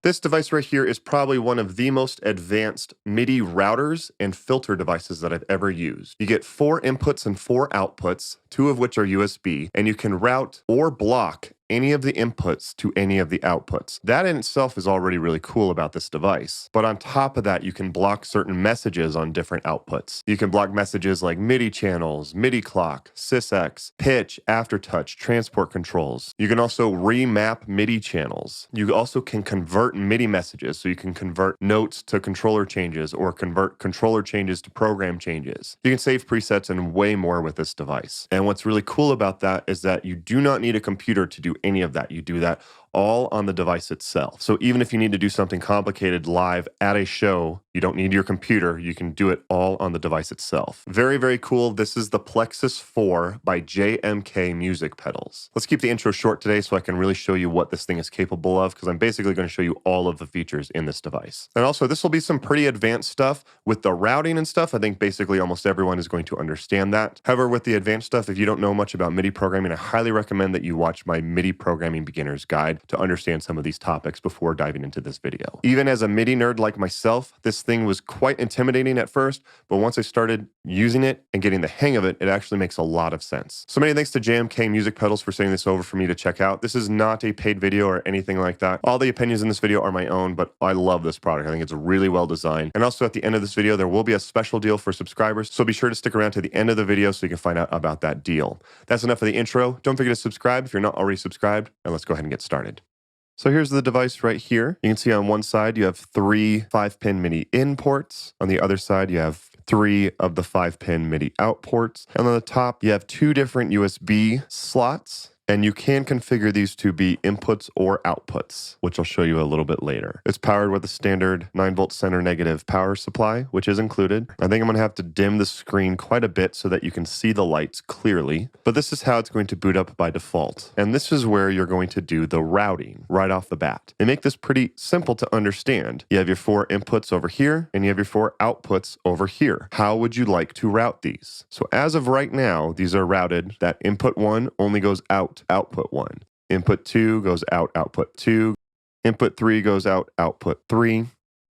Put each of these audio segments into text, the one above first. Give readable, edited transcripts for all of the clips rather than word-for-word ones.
This device right here is probably one of the most advanced MIDI routers and filter devices that I've ever used. You get 4 inputs and 4 outputs, 2 of which are USB, and you can route or block any of the inputs to any of the outputs. That in itself is already really cool about this device. But on top of that, you can block certain messages on different outputs. You can block messages like MIDI channels, MIDI clock, SysEx, pitch, aftertouch, transport controls. You can also remap MIDI channels. You also can convert MIDI messages, so you can convert notes to controller changes or convert controller changes to program changes. You can save presets and way more with this device. And what's really cool about that is that you do not need a computer to do any of that. You do that all on the device itself. So even if you need to do something complicated live at a show, you don't need your computer. You can do it all on the device itself. Very, very cool. This is the Plexus 4 by JMK Music Pedals. Let's keep the intro short today so I can really show you what this thing is capable of, because I'm basically going to show you all of the features in this device. And also, this will be some pretty advanced stuff with the routing and stuff. I think basically almost everyone is going to understand that. However, with the advanced stuff, if you don't know much about MIDI programming, I highly recommend that you watch my MIDI Programming Beginner's Guide to understand some of these topics before diving into this video. Even as a MIDI nerd like myself, this thing was quite intimidating at first, but once I started using it and getting the hang of it, it actually makes a lot of sense. So many thanks to JMK Music Pedals for sending this over for me to check out. This is not a paid video or anything like that. All the opinions in this video are my own, but I love this product. I think it's really well designed. And also at the end of this video, there will be a special deal for subscribers, so be sure to stick around to the end of the video so you can find out about that deal. That's enough of the intro. Don't forget to subscribe if you're not already subscribed, and let's go ahead and get started. So here's the device right here. You can see on one side you have 3 5-pin MIDI in ports. On the other side you have 3 of the 5-pin MIDI out ports. And on the top you have 2 different USB slots. And you can configure these to be inputs or outputs, which I'll show you a little bit later. It's powered with a standard 9-volt center negative power supply, which is included. I think I'm going to have to dim the screen quite a bit so that you can see the lights clearly. But this is how it's going to boot up by default. And this is where you're going to do the routing right off the bat. They make this pretty simple to understand. You have your 4 inputs over here, and you have your 4 outputs over here. How would you like to route these? So as of right now, these are routed that input 1 only goes out output 1. Input 2 goes out, output 2. Input 3 goes out, output 3.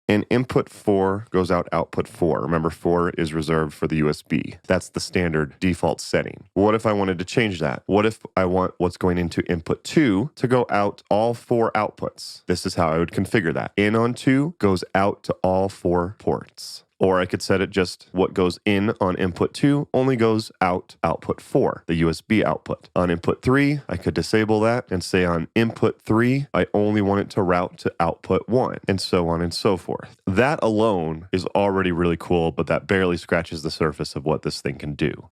And input 4 goes out, output 4. Remember, 4 is reserved for the USB. That's the standard default setting. What if I wanted to change that? What if I want what's going into input 2 to go out all 4 outputs? This is how I would configure that. In on 2 goes out to all 4 ports. Or I could set it just what goes in on input 2 only goes out output 4, the USB output. On input 3, I could disable that and say on input 3, I only want it to route to output 1, and so on and so forth. That alone is already really cool, but that barely scratches the surface of what this thing can do.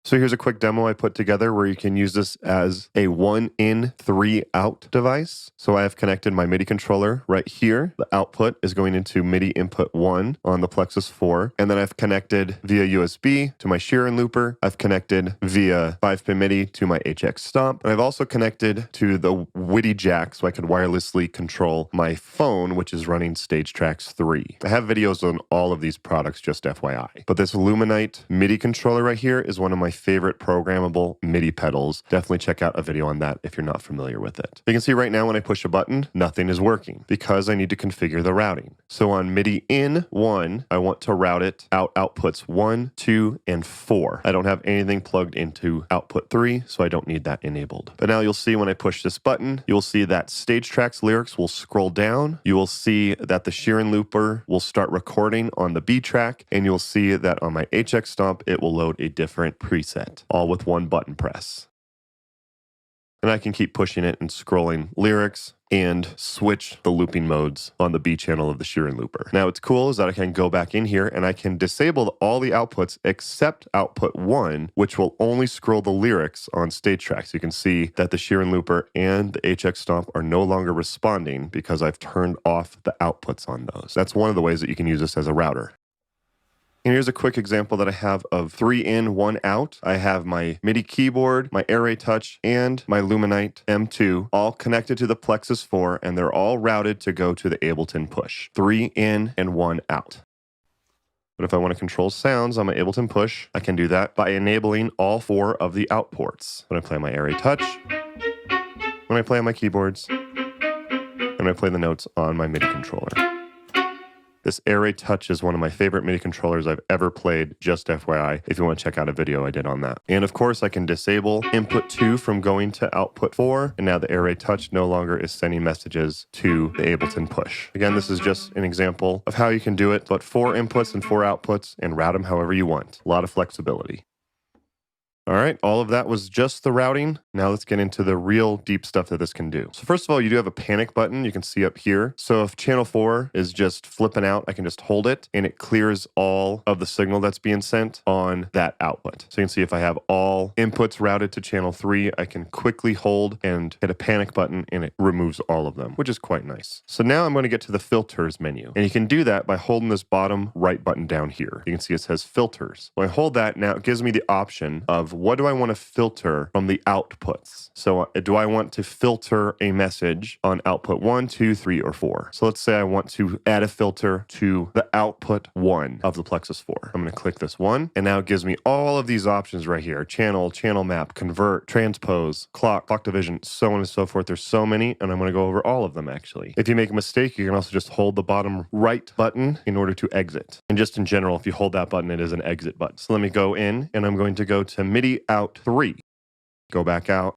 So here's a quick demo I put together where you can use this as a 1 in, 3 out device. So I have connected my MIDI controller right here. The output is going into MIDI input 1 on the Plexus 4. And then I've connected via USB to my Sheeran looper. I've connected via 5-pin MIDI to my HX stomp. And I've also connected to the WIDI Jack so I could wirelessly control my phone, which is running Stage Tracks 3. I have videos on all of these products, just FYI. But this Luminite MIDI controller right here is one of my favorite programmable MIDI pedals. Definitely check out a video on that if you're not familiar with it. You can see right now when I push a button, nothing is working because I need to configure the routing. So on MIDI in 1, I want to route it out outputs 1, 2, and 4. I don't have anything plugged into output 3, so I don't need that enabled. But now you'll see when I push this button, you'll see that Stage Tracks lyrics will scroll down. You will see that the Sheeran looper will start recording on the B track, and you'll see that on my HX stomp, it will load a different preset, all with one button press. And I can keep pushing it and scrolling lyrics and switch the looping modes on the B channel of the Sheeran looper. Now what's cool is that I can go back in here and I can disable all the outputs except output 1, which will only scroll the lyrics on Stage Tracks. You can see that the Sheeran looper and the HX stomp are no longer responding because I've turned off the outputs on those. That's one of the ways that you can use this as a router. And here's a quick example that I have of 3 in, 1 out. I have my MIDI keyboard, my Erae Touch, and my Luminite M2 all connected to the Plexus 4, and they're all routed to go to the Ableton push. 3 in and 1 out. But if I want to control sounds on my Ableton push, I can do that by enabling all 4 of the out ports. When I play my Erae Touch, when I play on my keyboards, and I play the notes on my MIDI controller. This Erae Touch is one of my favorite MIDI controllers I've ever played, just FYI, if you want to check out a video I did on that. And of course, I can disable input 2 from going to output 4, and now the Erae Touch no longer is sending messages to the Ableton push. Again, this is just an example of how you can do it, but 4 inputs and 4 outputs, and route them however you want. A lot of flexibility. All right, all of that was just the routing. Now let's get into the real deep stuff that this can do. So first of all, you do have a panic button you can see up here. So if channel 4 is just flipping out, I can just hold it and it clears all of the signal that's being sent on that output. So you can see if I have all inputs routed to channel 3, I can quickly hold and hit a panic button and it removes all of them, which is quite nice. So now I'm going to get to the filters menu, and you can do that by holding this bottom right button down here. You can see it says filters. When I hold that, now it gives me the option of what do I want to filter from the outputs. So do I want to filter a message on output 1, 2, 3, or 4? So let's say I want to add a filter to the output 1 of the Plexus 4. I'm going to click this one, and now it gives me all of these options right here. Channel, channel map, convert, transpose, clock division, so on and so forth. There's so many, and I'm going to go over all of them actually. If you make a mistake, you can also just hold the bottom right button in order to exit. And just in general, if you hold that button, it is an exit button. So let me go in, and I'm going to go to MIDI out 3, go back out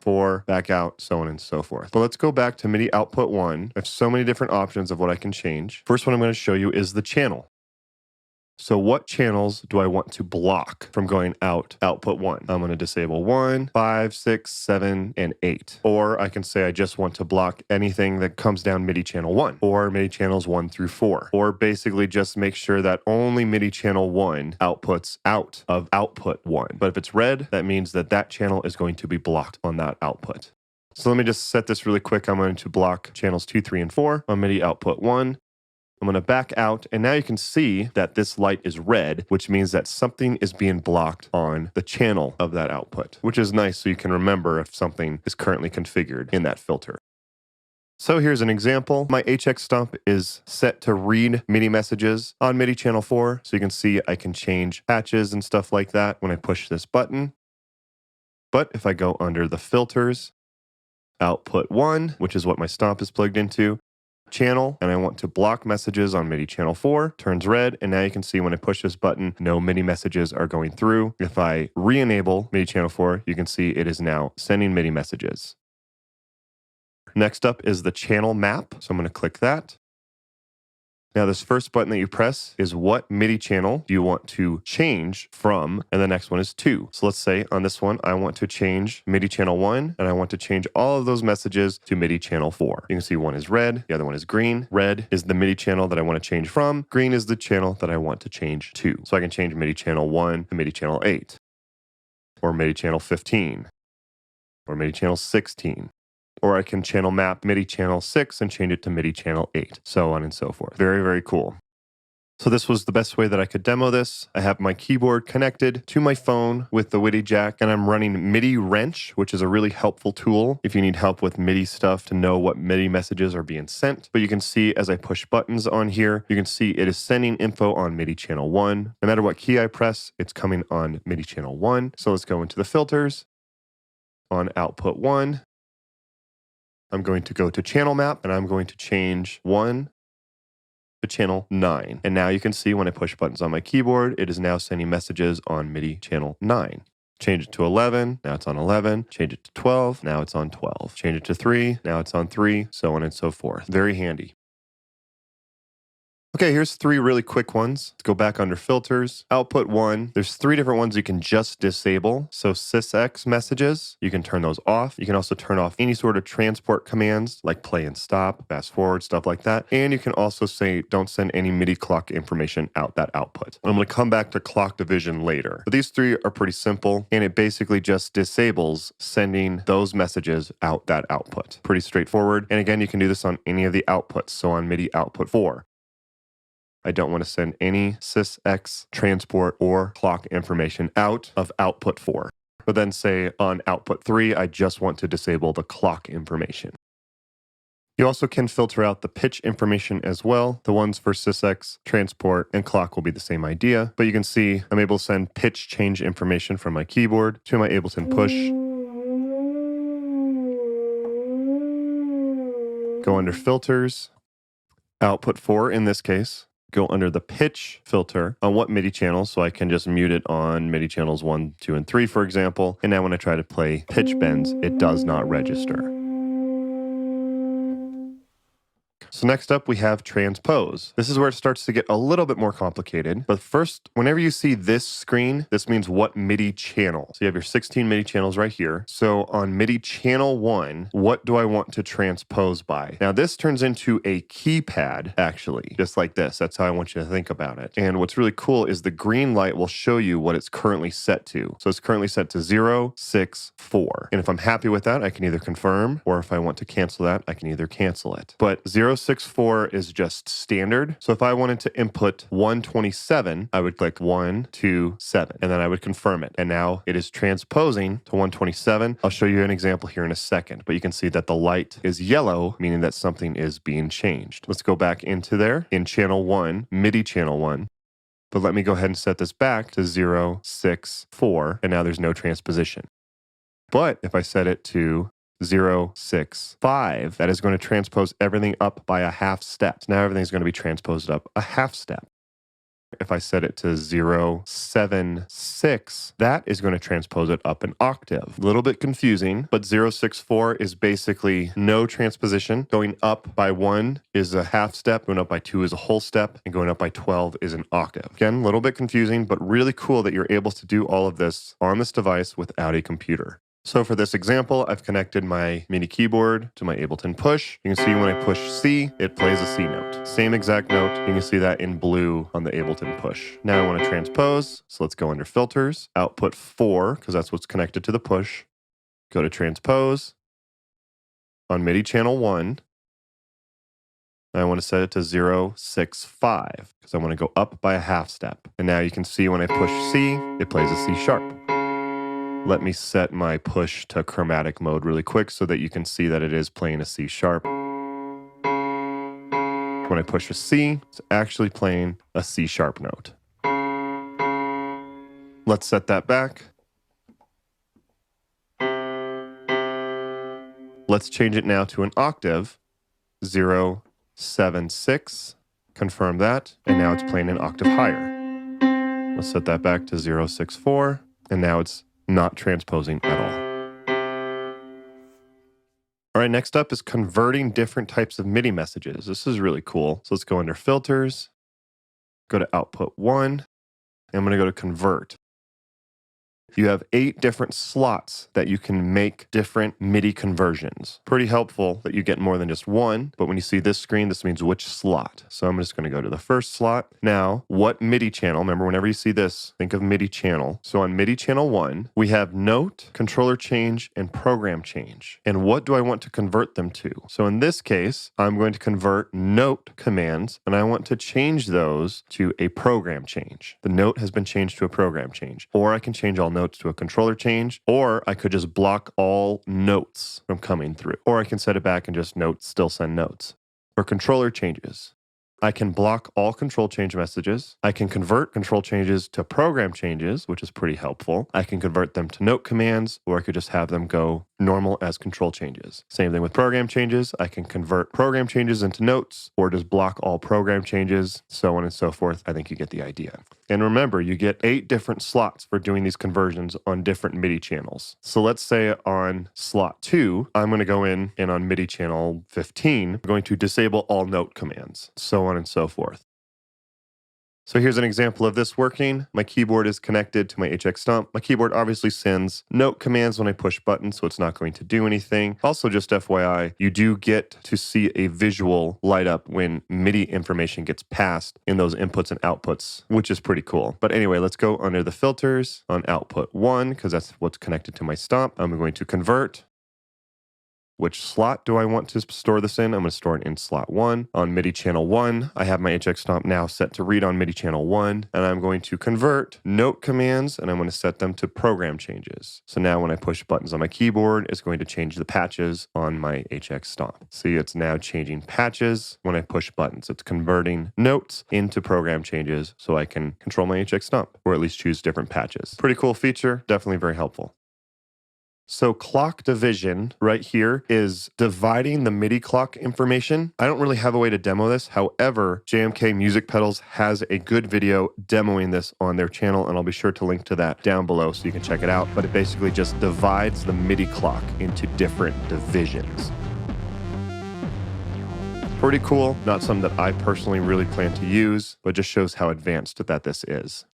4, back out, so on and so forth. But let's go back to MIDI output 1. I have so many different options of what I can change. First one I'm going to show you is the channel. So what channels do I want to block from going out output 1? I'm going to disable 1, 5, 6, 7, and 8. Or I can say I just want to block anything that comes down MIDI channel 1, or MIDI channels 1 through 4. Or basically just make sure that only MIDI channel 1 outputs out of output 1. But if it's red, that means that that channel is going to be blocked on that output. So let me just set this really quick. I'm going to block channels 2, 3, and 4 on MIDI output 1. I'm going to back out, and now you can see that this light is red, which means that something is being blocked on the channel of that output, which is nice so you can remember if something is currently configured in that filter. So here's an example. My HX stump is set to read MIDI messages on MIDI channel 4, so you can see I can change patches and stuff like that when I push this button. But if I go under the filters, output 1, which is what my stomp is plugged into, channel, and I want to block messages on MIDI channel 4, turns red, and now you can see when I push this button, no MIDI messages are going through. If I re-enable MIDI channel 4, you can see it is now sending MIDI messages. Next up is the channel map, so I'm going to click that. Now this first button that you press is what MIDI channel you want to change from, and the next one is to. So let's say on this one, I want to change MIDI channel 1, and I want to change all of those messages to MIDI channel 4. You can see one is red, the other one is green. Red is the MIDI channel that I want to change from. Green is the channel that I want to change to. So I can change MIDI channel 1 to MIDI channel 8, or MIDI channel 15, or MIDI channel 16. Or I can channel map MIDI channel 6 and change it to MIDI channel 8, so on and so forth. Very, very cool. So this was the best way that I could demo this. I have my keyboard connected to my phone with the WIDI Jack, and I'm running MIDI Wrench, which is a really helpful tool if you need help with MIDI stuff to know what MIDI messages are being sent. But you can see as I push buttons on here, you can see it is sending info on MIDI channel 1. No matter what key I press, it's coming on MIDI channel 1. So let's go into the filters. On output 1, I'm going to go to channel map, and I'm going to change 1 to channel 9. And now you can see when I push buttons on my keyboard, it is now sending messages on MIDI channel 9. Change it to 11, now it's on 11. Change it to 12, now it's on 12. Change it to 3, now it's on 3, so on and so forth. Very handy. Okay, here's 3 really quick ones. Let's go back under filters. Output 1, there's 3 different ones you can just disable. So SysEx messages, you can turn those off. You can also turn off any sort of transport commands like play and stop, fast forward, stuff like that. And you can also say don't send any MIDI clock information out that output. I'm going to come back to clock division later. But these 3 are pretty simple, and it basically just disables sending those messages out that output. Pretty straightforward. And again, you can do this on any of the outputs. So on MIDI output 4. I don't want to send any SysEx, transport, or clock information out of output 4. But then say on output 3, I just want to disable the clock information. You also can filter out the pitch information as well. The ones for SysEx, transport, and clock will be the same idea. But you can see I'm able to send pitch change information from my keyboard to my Ableton push. Go under filters, output 4 in this case. Go under the pitch filter on what MIDI channel, so I can just mute it on MIDI channels 1, 2, and 3, for example. And now when I try to play pitch bends, it does not register. So next up, we have transpose. This is where it starts to get a little bit more complicated. But first, whenever you see this screen, this means what MIDI channel. So you have your 16 MIDI channels right here. So on MIDI channel 1, what do I want to transpose by? Now this turns into a keypad, actually, just like this. That's how I want you to think about it. And what's really cool is the green light will show you what it's currently set to. So it's currently set to 0, 6, 4. And if I'm happy with that, I can either confirm, or if I want to cancel that, I can either cancel it. But 0, 6, 4 is just standard. So if I wanted to input 127, I would click 1, 2, 7, and then I would confirm it. And now it is transposing to 127. I'll show you an example here in a second, but you can see that the light is yellow, meaning that something is being changed. Let's go back into there in channel 1, MIDI channel 1. But let me go ahead and set this back to 0, 6, 4, and now there's no transposition. But if I set it to 0, 6, 5, that is going to transpose everything up by a half step. So now everything's going to be transposed up a half step. If I set it to 0, 7, 6, that is going to transpose it up an octave. A little bit confusing, but 0, 6, 4 is basically no transposition. Going up by 1 is a half step, going up by 2 is a whole step, and going up by 12 is an octave. Again, a little bit confusing, but really cool that you're able to do all of this on this device without a computer. So for this example, I've connected my MIDI keyboard to my Ableton Push. You can see when I push C, it plays a C note. Same exact note. You can see that in blue on the Ableton Push. Now I want to transpose, so let's go under Filters, Output 4, because that's what's connected to the push. Go to Transpose. On MIDI channel 1, I want to set it to 0, 6, 5, because I want to go up by a half step. And now you can see when I push C, it plays a C sharp. Let me set my push to chromatic mode really quick so that you can see that it is playing a C sharp. When I push a C, it's actually playing a C sharp note. Let's set that back. Let's change it now to an octave. 0, 7, 6. Confirm that. And now it's playing an octave higher. Let's set that back to 0, 6, 4. And now it's not transposing at all. All right, next up is converting different types of MIDI messages. This is really cool. So let's go under Filters, go to Output 1, and I'm going to go to Convert. You have 8 different slots that you can make different MIDI conversions. Pretty helpful that you get more than just one, but when you see this screen, this means which slot. So I'm just going to go to the first slot. Now, what MIDI channel? Remember, whenever you see this, think of MIDI channel. So on MIDI channel 1, we have note, controller change, and program change. And what do I want to convert them to? So in this case, I'm going to convert note commands, and I want to change those to a program change. The note has been changed to a program change, or I can change all notes to a controller change, or I could just block all notes from coming through, or I can set it back and just notes still send notes. For controller changes, I can block all control change messages. I can convert control changes to program changes, which is pretty helpful. I can convert them to note commands, or I could just have them go normal as control changes. Same thing with program changes. I can convert program changes into notes, or just block all program changes, so on and so forth. I think you get the idea. And remember, you get 8 different slots for doing these conversions on different MIDI channels. So let's say on slot 2, I'm going to go in and on MIDI channel 15, I'm going to disable all note commands, so on and so forth. So here's an example of this working. My keyboard is connected to my HX Stomp. My keyboard obviously sends note commands when I push buttons, so it's not going to do anything. Also, just FYI, you do get to see a visual light up when MIDI information gets passed in those inputs and outputs, which is pretty cool. But anyway, let's go under the filters on output 1, because that's what's connected to my Stomp. I'm going to convert. Which slot do I want to store this in? I'm going to store it in slot 1. On MIDI channel 1, I have my HX Stomp now set to read on MIDI channel 1, and I'm going to convert note commands, and I'm going to set them to program changes. So now when I push buttons on my keyboard, it's going to change the patches on my HX Stomp. See, it's now changing patches when I push buttons. It's converting notes into program changes so I can control my HX Stomp, or at least choose different patches. Pretty cool feature, definitely very helpful. So clock division right here is dividing the MIDI clock information. I don't really have a way to demo this. However, JMK Music Pedals has a good video demoing this on their channel, and I'll be sure to link to that down below so you can check it out. But it basically just divides the MIDI clock into different divisions. Pretty cool. Not something that I personally really plan to use, but just shows how advanced that this is.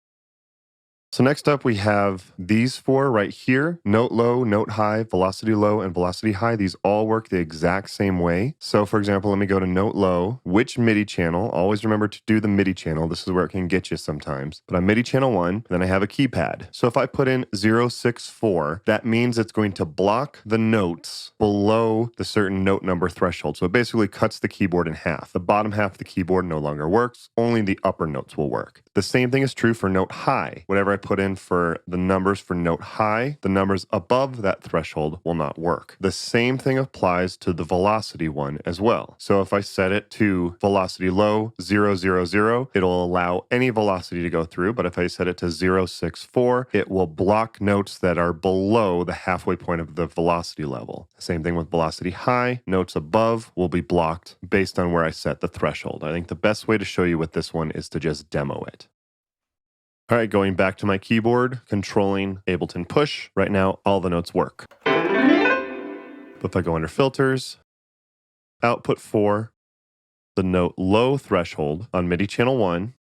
So next up, we have these four right here: note low, note high, velocity low, and velocity high. These all work the exact same way. So for example, let me go to note low, which MIDI channel. Always remember to do the MIDI channel. This is where it can get you sometimes. But I'm MIDI channel 1, then I have a keypad. So if I put in 064, that means it's going to block the notes below the certain note number threshold. So it basically cuts the keyboard in half. The bottom half of the keyboard no longer works. Only the upper notes will work. The same thing is true for note high. Whatever I put in for the numbers for note high, the numbers above that threshold will not work. The same thing applies to the velocity one as well. So if I set it to velocity low 000, it'll allow any velocity to go through, but if I set it to 064, it will block notes that are below the halfway point of the velocity level. Same thing with velocity high, notes above will be blocked based on where I set the threshold. I think the best way to show you with this one is to just demo it. All right, going back to my keyboard, controlling Ableton push. Right now, all the notes work. But if I go under filters, output 4, the note low threshold on MIDI channel 1,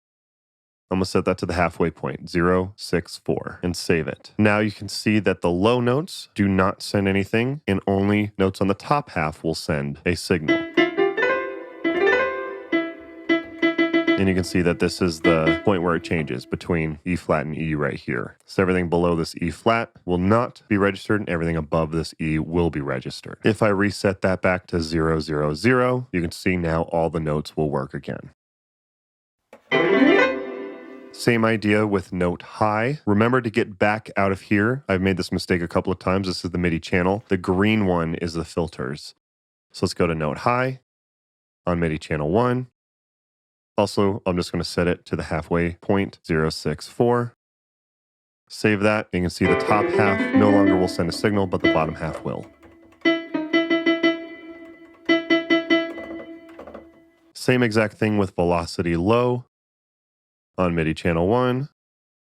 I'm gonna set that to the halfway point, 064, and save it. Now you can see that the low notes do not send anything, and only notes on the top half will send a signal. And you can see that this is the point where it changes between E flat and E right here. So everything below this E flat will not be registered, and everything above this E will be registered. If I reset that back to 000, you can see now all the notes will work again. Same idea with note high. Remember to get back out of here. I've made this mistake a couple of times. This is the MIDI channel. The green one is the filters. So let's go to note high on MIDI channel 1. Also, I'm just going to set it to the halfway point, 064. Save that. You can see the top half no longer will send a signal, but the bottom half will. Same exact thing with velocity low on MIDI channel 1.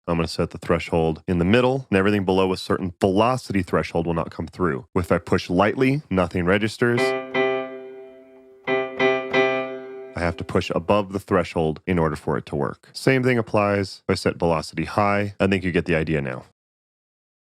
I'm going to set the threshold in the middle, and everything below a certain velocity threshold will not come through. If I push lightly, nothing registers. I have to push above the threshold in order for it to work. Same thing applies if I set velocity high. I think you get the idea now.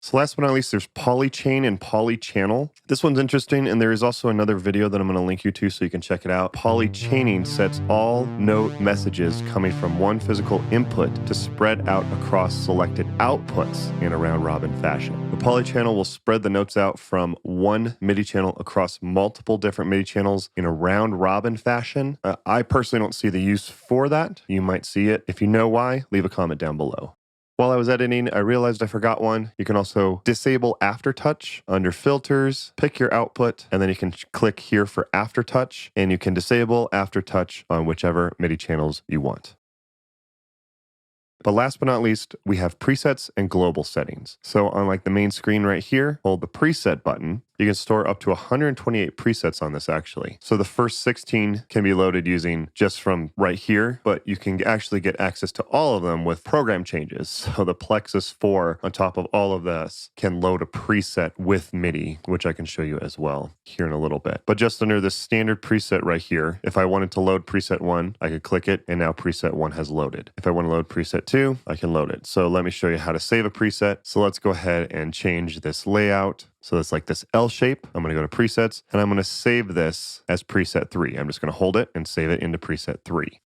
So last but not least, there's polychain and polychannel. This one's interesting, and there is also another video that I'm going to link you to so you can check it out. Polychaining sets all note messages coming from one physical input to spread out across selected outputs in a round-robin fashion. The polychannel will spread the notes out from one MIDI channel across multiple different MIDI channels in a round-robin fashion. I personally don't see the use for that. You might see it. If you know why, leave a comment down below. While I was editing, I realized I forgot one. You can also disable Aftertouch under Filters, pick your output, and then you can click here for Aftertouch, and you can disable Aftertouch on whichever MIDI channels you want. But last but not least, we have presets and global settings. So on like the main screen right here, hold the preset button. You can store up to 128 presets on this actually. So the first 16 can be loaded using just from right here, but you can actually get access to all of them with program changes. So the Plexus 4 on top of all of this can load a preset with MIDI, which I can show you as well here in a little bit. But just under this standard preset right here, if I wanted to load preset 1, I could click it and now preset 1 has loaded. If I want to load preset 2, I can load it. So let me show you how to save a preset. So let's go ahead and change this layout. So it's like this L shape. I'm going to go to presets and I'm going to save this as preset 3. I'm just going to hold it and save it into preset 3.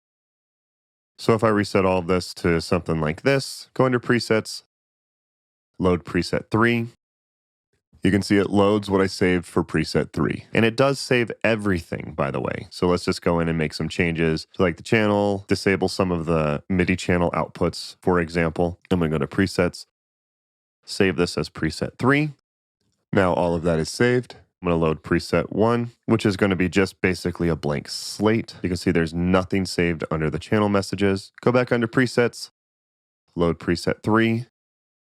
So if I reset all of this to something like this, go under presets, load preset 3. You can see it loads what I saved for preset 3. And it does save everything, by the way. So let's just go in and make some changes. So like the channel, disable some of the MIDI channel outputs, for example. I'm going to go to presets, save this as preset 3. Now all of that is saved. I'm going to load preset 1, which is going to be just basically a blank slate. You can see there's nothing saved under the channel messages. Go back under presets, load preset 3.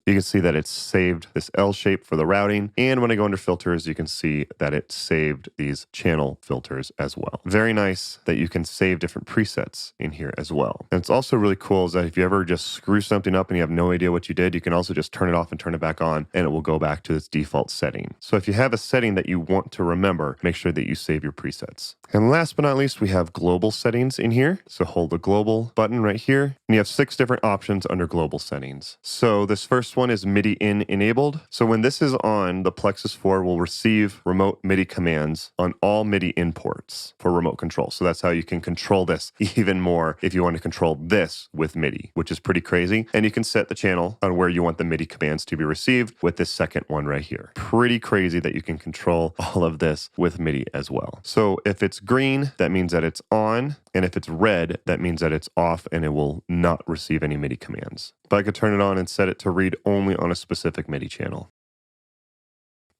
You can see that it's saved this L shape for the routing. And when I go under filters, you can see that it saved these channel filters as well. Very nice that you can save different presets in here as well. And it's also really cool is that if you ever just screw something up and you have no idea what you did, you can also just turn it off and turn it back on and it will go back to its default setting. So if you have a setting that you want to remember, make sure that you save your presets. And last but not least, we have global settings in here. So hold the global button right here and you have 6 different options under global settings. So this first one is MIDI in enabled. So when this is on, the Plexus 4 will receive remote MIDI commands on all MIDI imports for remote control. So that's how you can control this even more if you want to control this with MIDI, which is pretty crazy. And you can set the channel on where you want the MIDI commands to be received with this second one right here. Pretty crazy that you can control all of this with MIDI as well. So if it's green, that means that it's on. And if it's red, that means that it's off and it will not receive any MIDI commands. But I could turn it on and set it to read only on a specific MIDI channel.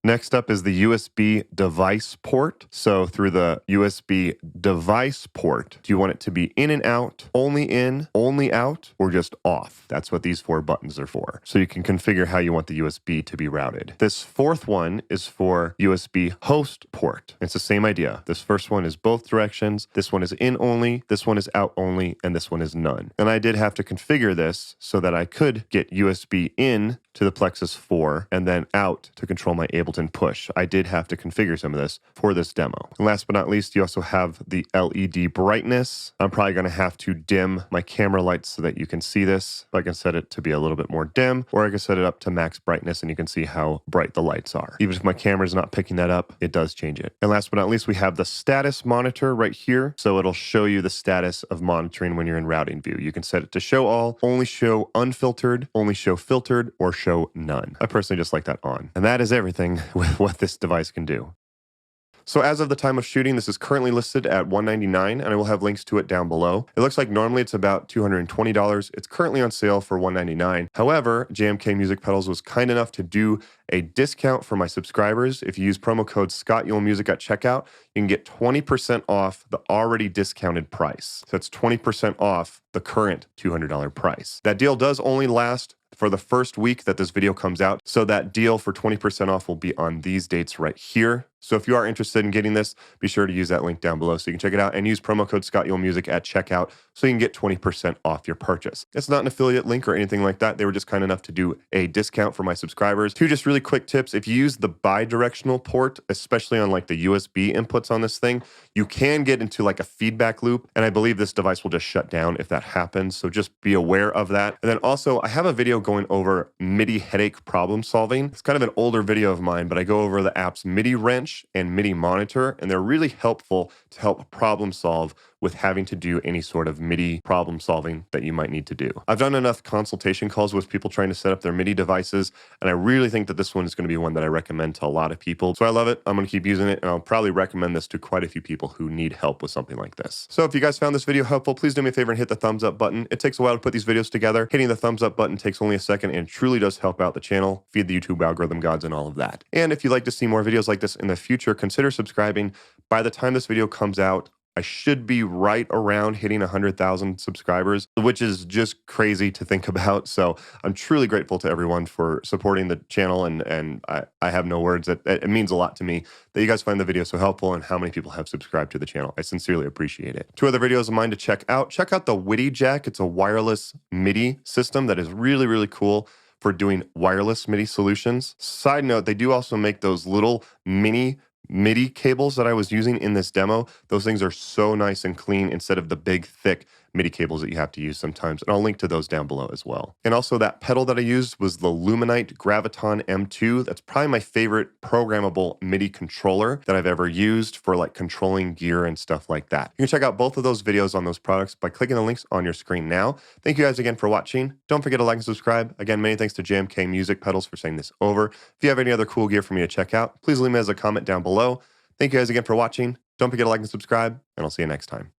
Next up is the USB device port. So through the USB device port, do you want it to be in and out, only out, or just off? That's what these 4 buttons are for. So you can configure how you want the USB to be routed. This 4th one is for USB host port. It's the same idea. This first one is both directions. This one is in only, this one is out only, and this one is none. And I did have to configure this so that I could get USB in to the Plexus 4 and then out to control my Ableton push. I did have to configure some of this for this demo. And last but not least, you also have the LED brightness. I'm probably going to have to dim my camera lights so that you can see this. I can set it to be a little bit more dim, or I can set it up to max brightness and you can see how bright the lights are. Even if my camera's not picking that up, it does change it. And last but not least, we have the status monitor right here. So it'll show you the status of monitoring when you're in routing view. You can set it to show all, only show unfiltered, only show filtered, or show none. I personally just like that on. And that is everything with what this device can do. So as of the time of shooting, this is currently listed at $199, and I will have links to it down below. It looks like normally it's about $220. It's currently on sale for $199. However, JMK Music Pedals was kind enough to do a discount for my subscribers. If you use promo code ScottYuleMusic at checkout, you can get 20% off the already discounted price. So it's 20% off the current $200 price. That deal does only last for the first week that this video comes out. So that deal for 20% off will be on these dates right here. So if you are interested in getting this, be sure to use that link down below so you can check it out and use promo code ScottYuleMusic at checkout so you can get 20% off your purchase. It's not an affiliate link or anything like that. They were just kind enough to do a discount for my subscribers. 2 just really quick tips. If you use the bi-directional port, especially on like the USB inputs on this thing, you can get into like a feedback loop. And I believe this device will just shut down if that happens. So just be aware of that. And then also I have a video going over MIDI headache problem solving. It's kind of an older video of mine, but I go over the apps MIDI Wrench and MIDI Monitor, and they're really helpful to help problem solve with having to do any sort of MIDI problem solving that you might need to do. I've done enough consultation calls with people trying to set up their MIDI devices, and I really think that this one is going to be one that I recommend to a lot of people. So I love it. I'm going to keep using it, and I'll probably recommend this to quite a few people who need help with something like this. So if you guys found this video helpful, please do me a favor and hit the thumbs up button. It takes a while to put these videos together. Hitting the thumbs up button takes only a second and truly does help out the channel, feed the YouTube algorithm gods and all of that. And if you'd like to see more videos like this in the future, consider subscribing. By the time this video comes out, I should be right around hitting 100,000 subscribers, which is just crazy to think about. So I'm truly grateful to everyone for supporting the channel, and I have no words. It means a lot to me that you guys find the video so helpful and how many people have subscribed to the channel. I sincerely appreciate it. 2 other videos of mine to check out. Check out the WIDI Jack. It's a wireless MIDI system that is really, really cool for doing wireless MIDI solutions. Side note, they do also make those little mini MIDI cables that I was using in this demo. Those things are so nice and clean instead of the big, thick MIDI cables that you have to use sometimes. And I'll link to those down below as well. And also that pedal that I used was the Luminite Graviton M2. That's probably my favorite programmable MIDI controller that I've ever used for like controlling gear and stuff like that. You can check out both of those videos on those products by clicking the links on your screen now. Thank you guys again for watching. Don't forget to like and subscribe. Again, many thanks to JMK Music Pedals for sending this over. If you have any other cool gear for me to check out, please leave me as a comment down below. Thank you guys again for watching. Don't forget to like and subscribe, and I'll see you next time.